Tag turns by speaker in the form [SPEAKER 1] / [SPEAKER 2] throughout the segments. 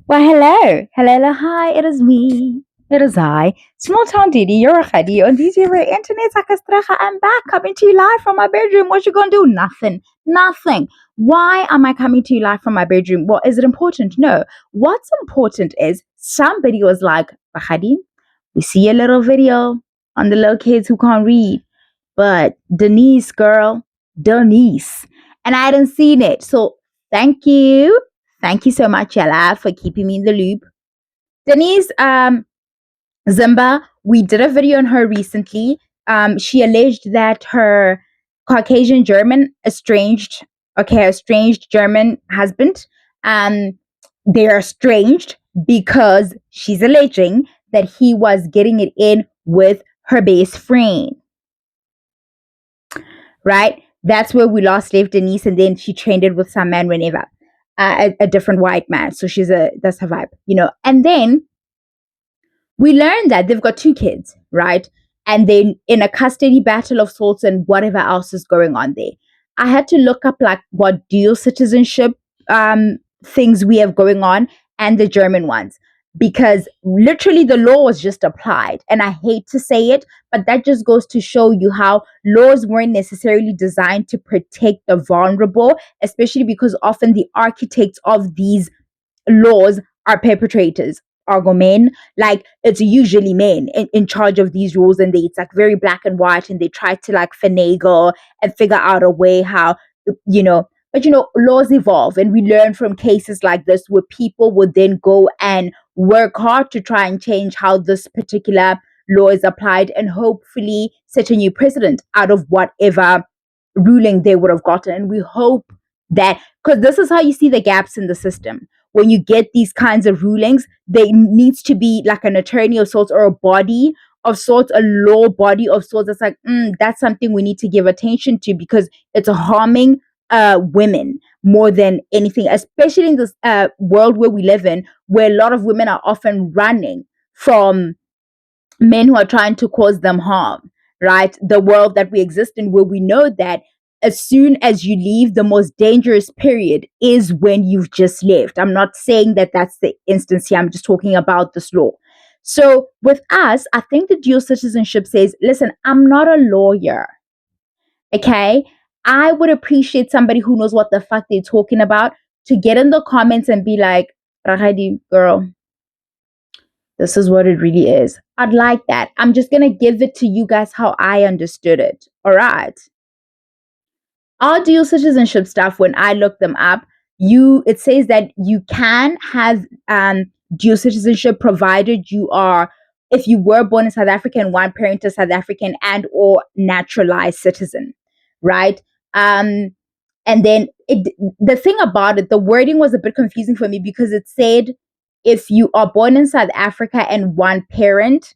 [SPEAKER 1] Well, hello. Hello, hi, it is me. It is I. Small town Didi, you're a Khadi. On these your internet, I'm back coming to you live from my bedroom. What you gonna do? Nothing. Nothing. Why am I coming to you live from my bedroom? Well, is it important? No. What's important is somebody was like, Khadi, we see a little video on the little kids who can't read. But Denise, girl, Denise. And I hadn't seen it. So thank you. Thank you so much, Ella, for keeping me in the loop. Denise, Zimba, we did a video on her recently. She alleged that her Caucasian German estranged German husband, they're estranged because she's alleging that he was getting it in with her best friend. Right? That's where we last left Denise, and then she trained it with some man whenever. A different white man. So that's her vibe, And then we learned that they've got two kids, right? And then in a custody battle of sorts and whatever else is going on there. I had to look up like what dual citizenship things we have going on and the German ones, because literally the law was just applied. And I hate to say it, but that just goes to show you how laws weren't necessarily designed to protect the vulnerable, especially because often the architects of these laws are perpetrators, are men. Like it's usually men in charge of these rules, and it's like very black and white, and they try to like finagle and figure out a way how, but laws evolve, and we learn from cases like this where people would then go and work hard to try and change how this particular law is applied and hopefully set a new precedent out of whatever ruling they would have gotten. And we hope that, because this is how you see the gaps in the system. When you get these kinds of rulings, there needs to be like an attorney of sorts or a body of sorts, a law body of sorts that's like, that's something we need to give attention to because it's harming women more than anything, especially in this world where we live in, where a lot of women are often running from men who are trying to cause them harm, right? The world that we exist in, where we know that as soon as you leave, the most dangerous period is when you've just left. I'm not saying that that's the instance here. I'm just talking about this law. So with us, I think the dual citizenship says, listen, I'm not a lawyer. Okay. I would appreciate somebody who knows what the fuck they're talking about to get in the comments and be like, Rahadi, girl, this is what it really is. I'd like that. I'm just going to give it to you guys how I understood it. All right. Our dual citizenship stuff, when I look them up, it says that you can have dual citizenship provided if you were born in South Africa and one parent is South African and or naturalized citizen, right? And then the thing about it, the wording was a bit confusing for me because it said if you are born in South Africa and one parent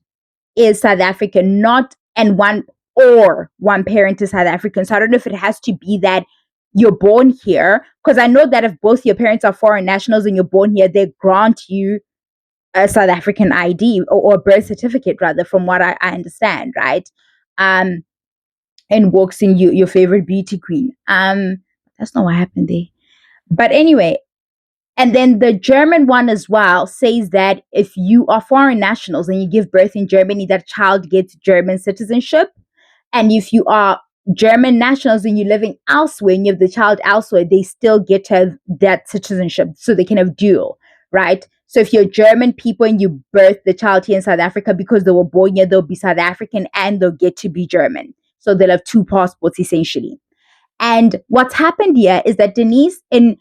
[SPEAKER 1] is South African, and one parent is South African. So I don't know if it has to be that you're born here, because I know that if both your parents are foreign nationals and you're born here, they grant you a South African ID or a birth certificate, rather, from what I understand, right? And walks in your favorite beauty queen. That's not what happened there. But anyway, and then the German one as well says that if you are foreign nationals and you give birth in Germany, that child gets German citizenship. And if you are German nationals and you're living elsewhere and you have the child elsewhere, they still get to have that citizenship. So they can have dual, right? So if you're German people and you birth the child here in South Africa because they were born here, they'll be South African and they'll get to be German. So they'll have two passports essentially. And what's happened here is that Denise, in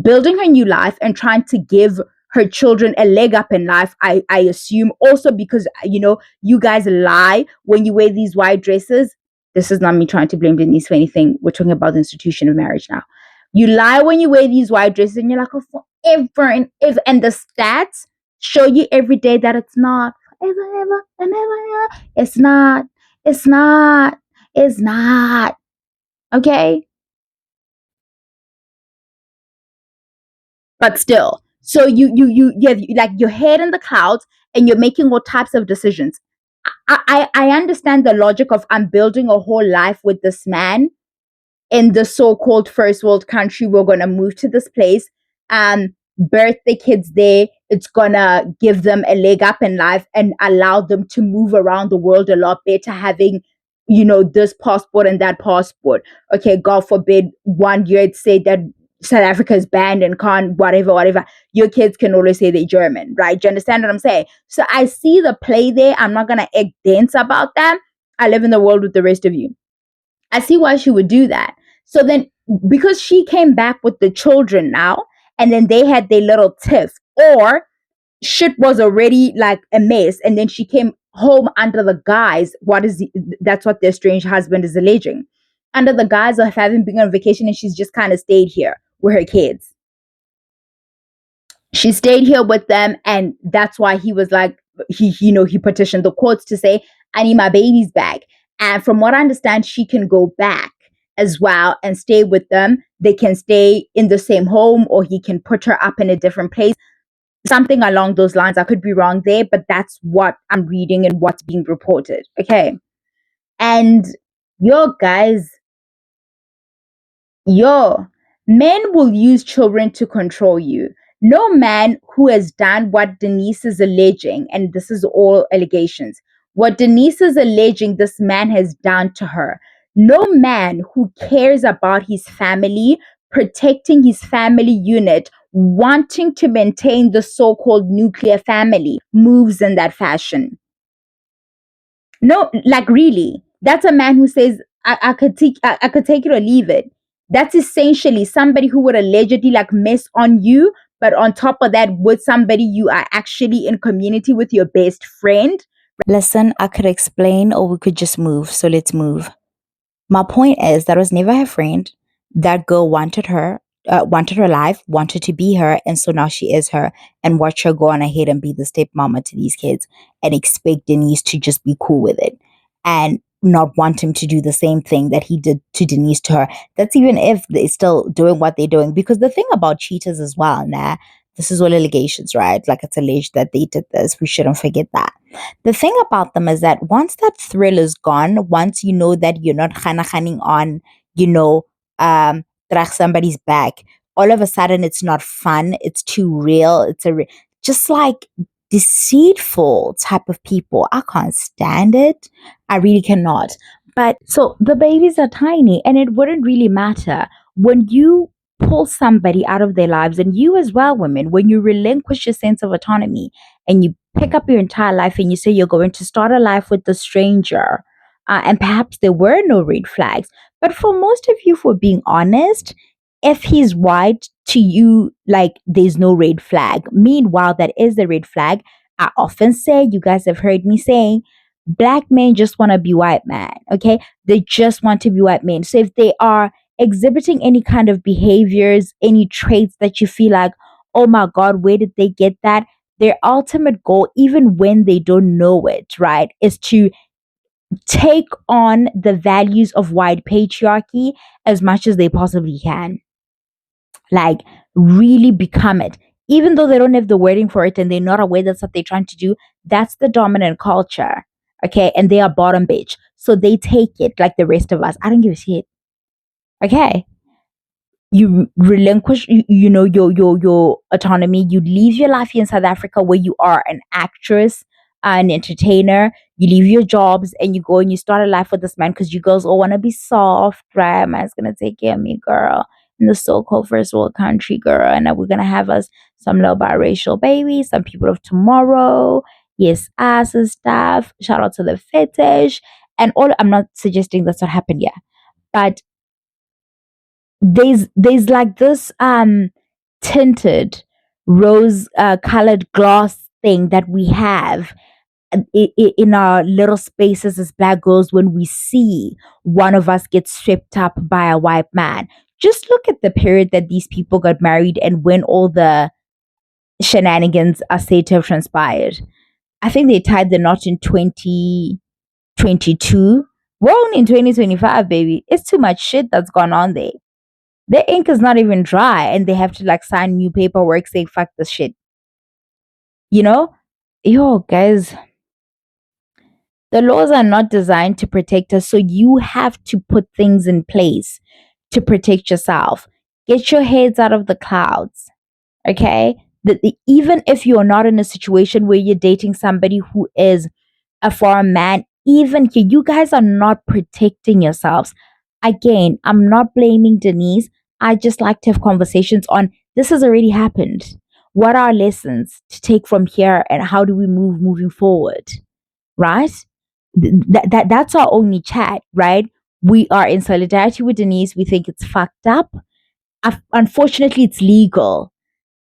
[SPEAKER 1] building her new life and trying to give her children a leg up in life, I assume also because, you guys lie when you wear these white dresses. This is not me trying to blame Denise for anything. We're talking about the institution of marriage now. You lie when you wear these white dresses and you're like, oh, forever and ever. And the stats show you every day that it's not forever, ever, and ever. It's not. It's not. It's not. Okay? But still, so you have like your head in the clouds and you're making all types of decisions. I understand the logic of I'm building a whole life with this man in the so-called first world country. We're going to move to this place. birth the kids there. It's gonna give them a leg up in life and allow them to move around the world a lot better, having, this passport and that passport. Okay, God forbid, one year it say that South Africa is banned and can't whatever. Your kids can always say they're German, right? Do you understand what I'm saying? So I see the play there. I'm not gonna egg dance about that. I live in the world with the rest of you. I see why she would do that. So then, because she came back with the children now, and then they had their little tiff, or shit was already like a mess, and then she came home under the guise, that's what the estranged husband is alleging, under the guise of having been on vacation, and she's just kind of stayed here with her kids. She stayed here with them, and that's why he was like, he petitioned the courts to say, I need my babies back. And from what I understand, she can go back as well and stay with them. They can stay in the same home, or he can put her up in a different place. Something along those lines. I could be wrong there, but that's what I'm reading and what's being reported. Okay. And guys, men will use children to control you. No man who has done what Denise is alleging, and this is all allegations, what Denise is alleging this man has done to her. No man who cares about his family, protecting his family unit, wanting to maintain the so-called nuclear family, moves in that fashion. No, like really, that's a man who says, I could take it or leave it. That's essentially somebody who would allegedly like mess on you, but on top of that, with somebody you are actually in community with, your best friend.
[SPEAKER 2] Listen, I could explain, or we could just move. So let's move. My point is that was never her friend. That girl wanted her life, wanted to be her, and so now she is her. And watch her go on ahead and be the stepmama to these kids, and expect Denise to just be cool with it, and not want him to do the same thing that he did to Denise to her. That's even if they're still doing what they're doing. Because the thing about cheaters as well, this is all allegations, right? Like, it's alleged that they did this. We shouldn't forget that. The thing about them is that once that thrill is gone, once you know that you're not khanakhaning on, drag somebody's back, all of a sudden it's not fun. It's too real. It's just like deceitful type of people. I can't stand it. I really cannot. But so the babies are tiny, and it wouldn't really matter when you pull somebody out of their lives, and you as well, women, when you relinquish your sense of autonomy and you pick up your entire life and you say you're going to start a life with a stranger, and perhaps there were no red flags, but for most of you, for being honest, if he's white to you, like, there's no red flag. Meanwhile, that is the red flag. I often say, you guys have heard me say, black men just want to be white men. Okay, they just want to be white men. So if they are exhibiting any kind of behaviors, any traits that you feel like, oh my God, where did they get that? Their ultimate goal, even when they don't know it, right, is to take on the values of white patriarchy as much as they possibly can. Like, really become it. Even though they don't have the wording for it and they're not aware that's what they're trying to do, that's the dominant culture. Okay. And they are bottom bitch. So they take it like the rest of us. I don't give a shit. Okay. You relinquish, your autonomy. You leave your life here in South Africa where you are an actress, an entertainer. You leave your jobs and you go and you start a life with this man because you girls all want to be soft, right? Man's gonna take care of me, girl, in the so-called first world country, girl, and we're gonna have us some little biracial babies, some people of tomorrow. Yes, ass and stuff. Shout out to the fetish and all. I'm not suggesting that's what happened yet, but there's like this tinted rose colored glass thing that we have in our little spaces as black girls when we see one of us get swept up by a white man. Just look at the period that these people got married and when all the shenanigans are said to have transpired. I think they tied the knot in 2022. We're only in 2025, baby. It's too much shit that's gone on there. Their ink is not even dry and they have to like sign new paperwork saying fuck this shit. Yo, guys, the laws are not designed to protect us, so you have to put things in place to protect yourself. Get your heads out of the clouds. Okay. Even if you're not in a situation where you're dating somebody who is a foreign man, even here, you guys are not protecting yourselves. Again, I'm not blaming Denise. I just like to have conversations on this has already happened. What are lessons to take from here and how do we move moving forward? Right? That's our only chat, right? We are in solidarity with Denise. We think it's fucked up. Unfortunately, it's legal.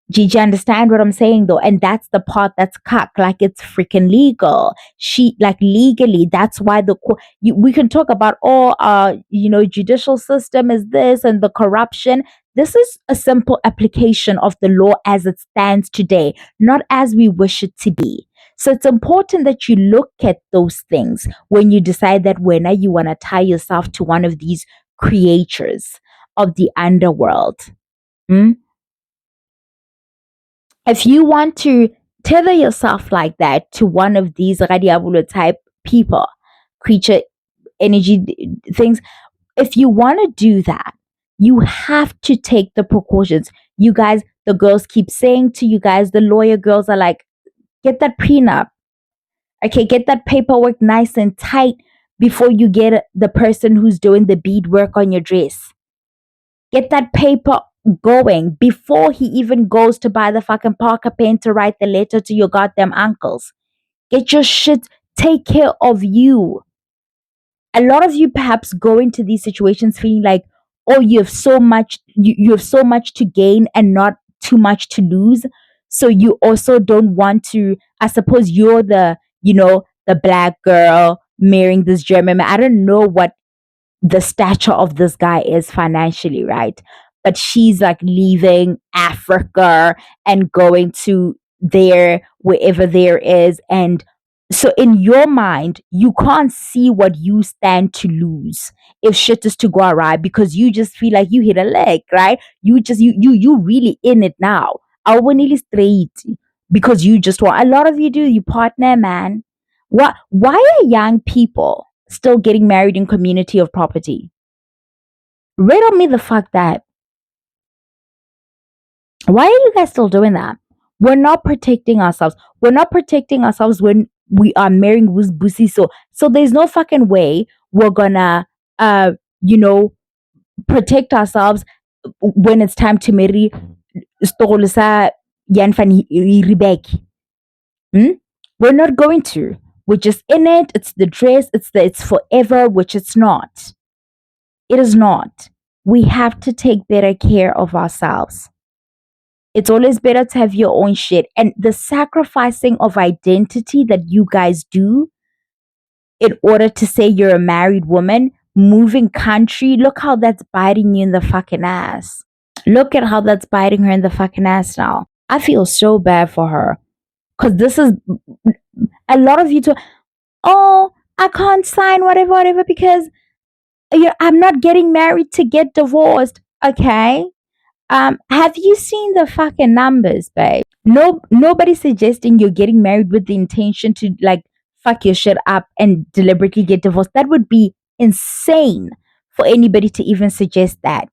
[SPEAKER 2] Do you understand what I'm saying though? And that's the part that's cuck. Like it's freaking legal. She like legally. That's why we can talk about judicial system is this and the corruption. This is a simple application of the law as it stands today, not as we wish it to be. So it's important that you look at those things when you decide that when you want to tie yourself to one of these creatures of the underworld. Hmm? If you want to tether yourself like that to one of these Radiabulo type people, creature energy things, if you want to do that, you have to take the precautions. You guys, the girls keep saying to you guys, the lawyer girls are like, get that prenup. Okay, get that paperwork nice and tight before you get the person who's doing the beadwork on your dress. Get that paper going before he even goes to buy the fucking Parker pen to write the letter to your goddamn uncles. Get your shit. Take care of you. A lot of you perhaps go into these situations feeling like, oh, you have so much, you have so much to gain and not too much to lose. So you also don't want to, I suppose you're the black girl marrying this German man. I don't know what the stature of this guy is financially, right? But she's like leaving Africa and going to there, wherever there is. And so in your mind, you can't see what you stand to lose if shit is to go awry because you just feel like you hit a leg, right? You really in it now. I will nearly straight because you just want a lot of you do, you partner, man. Why are young people still getting married in community of property? Riddle me the fuck that. Why are you guys still doing that? We're not protecting ourselves. We're not protecting ourselves when we are marrying with Busi. So there's no fucking way we're gonna you know protect ourselves when it's time to marry Stolisa Yanfani Ribek. We're not going to. We're just in it. It's the dress. It's forever, which it's not. It is not. We have to take better care of ourselves. It's always better to have your own shit. And the sacrificing of identity that you guys do in order to say you're a married woman, moving country, look how that's biting you in the fucking ass. Look at how that's biting her in the fucking ass now. I feel so bad for her. Because this is a lot of you to, oh, I can't sign whatever because I'm not getting married to get divorced. Okay. Have you seen the fucking numbers, babe? No, nobody's suggesting you're getting married with the intention to like fuck your shit up and deliberately get divorced. That would be insane for anybody to even suggest that.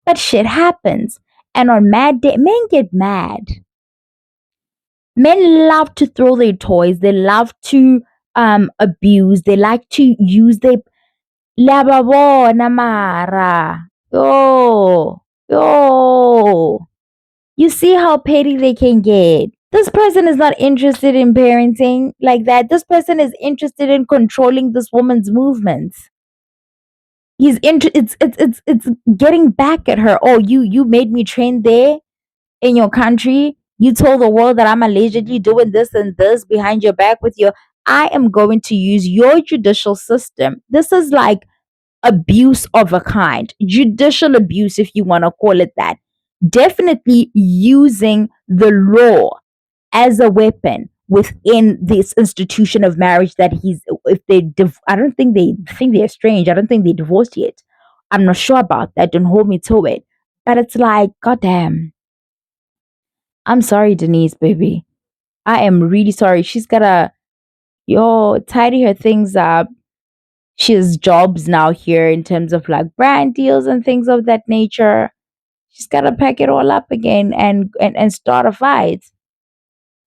[SPEAKER 2] But shit happens. And on mad day, men get mad. Men love to throw their toys. They love to abuse. They like to use their lababona mara. Yo. You see how petty they can get. This person is not interested in parenting like that. This person is interested in controlling this woman's movements. It's getting back at her. Oh, you made me train there in your country. You told the world that I'm allegedly doing this and this behind your back with your. I am going to use your judicial system. This is like abuse of a kind, judicial abuse, if you want to call it that. Definitely using the law as a weapon within this institution of marriage that I don't think they think they're estranged. I don't think they divorced yet. I'm not sure about that. Don't hold me to it. But it's like, goddamn. I'm sorry, Denise, baby. I am really sorry. She's gotta tidy her things up. She has jobs now here in terms of like brand deals and things of that nature. She's got to pack it all up again and start a fight.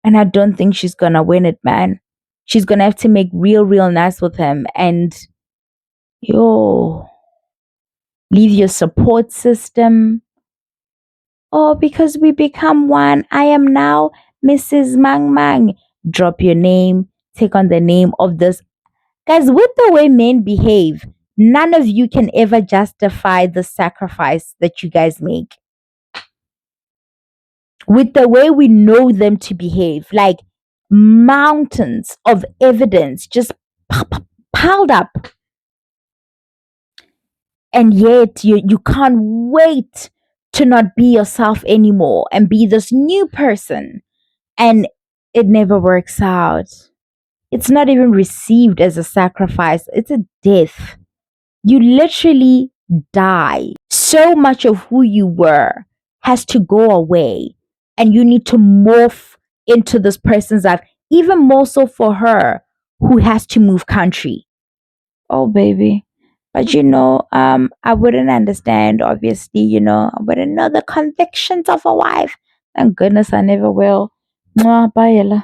[SPEAKER 2] And I don't think she's going to win it, man. She's going to have to make real nice with him. And, yo, leave your support system. Oh, because we become one. I am now Mrs. Mang Mang. Drop your name. Take on the name of this. Guys, with the way men behave, none of you can ever justify the sacrifice that you guys make. With the way we know them to behave, like mountains of evidence just piled up. And yet you can't wait to not be yourself anymore and be this new person. And it never works out. It's not even received as a sacrifice, it's a death. You literally die. So much of who you were has to go away, and you need to morph into this person's life, even more so for her who has to move country. Oh, baby. But I wouldn't understand, obviously, I wouldn't know the convictions of a wife. Thank goodness I never will. Mwah, bye, Ella.